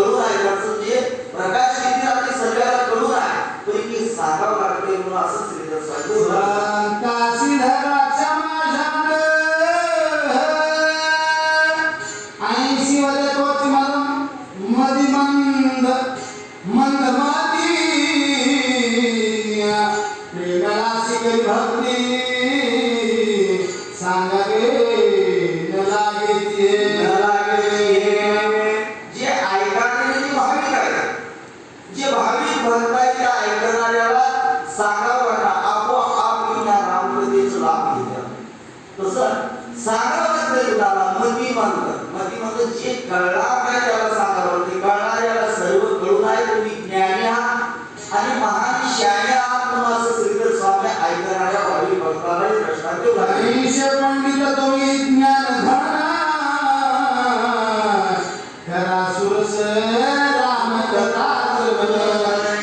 कळून आहे त्याचं जे प्रकाश किती आपली सगळ्याला कळून आहे तरी की सांगावं लागते म्हणून असं श्रीधर स्वामी काशी धराच्या माझ्यानं 80 वर तोच मदी मंद मंदमती प्रेमाला शिकली भक्ती सांगावे न लागे जे ऐकणारे भाविक आहेत जे भाविक भक्त त्या ऐकणाऱ्याला सांगावं ना आपोआप या रामकथेचा लाभ घेतात तसं सांगावं लागतं त्याला मती जे कळणार नाही त्याला सांगावं ते कळणाऱ्याला सर्व कळून आहे तुम्ही ज्ञानी आहात आणि महान शहाणे आहात म्हणून असं श्रीधर स्वामी ऐकणाऱ्या भाविक भक्ताला प्रश्नात पंडित तुम्ही ज्ञान धना खरा सुरस राम कथा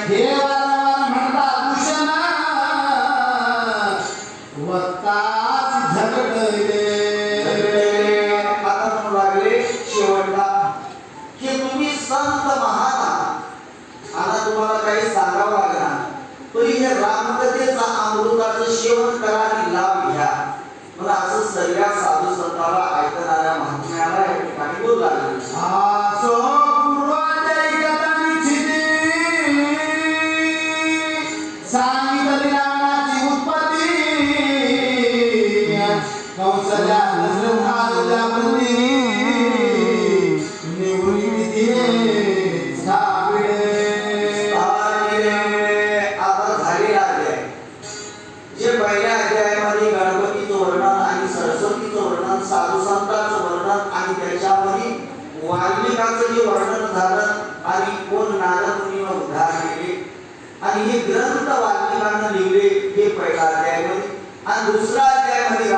हे वारंवार म्हणता भूषणा वक्ताच झगडले आता म्हणू लागले शेवटला की तुम्ही संत महान आता तुम्हाला काही सांगावं लागणार तरी हे रामकथेचा अमृताचं सेवन करा आणि लाभ घ्या मला असं सगळ्या साधू संताला ऐकणाऱ्या महात्म्याला या ठिकाणी बोल लागले आसो पूर्वाच्या ऐकतानीची सांगितली नावाची उत्पत्ती कौशल्या श्रद्धाच्या प्रती निवृत्ती विधी सापडे आता झालेला अध्याय जे पहिल्या अध्यायामध्ये गणपतीचं वर्णन आणि सरस्वतीचं वर्णन साधू संतांचं वर्णन आणि त्याच्यामध्ये वाल्मिकाचं जे वर्णन झालं आणि कोण नारद मुनीने उद्धार केले आणि हे ग्रंथ वाल्मिकांना लिहिले हे पहिला अध्यायामध्ये आणि दुसरा अध्यायामध्ये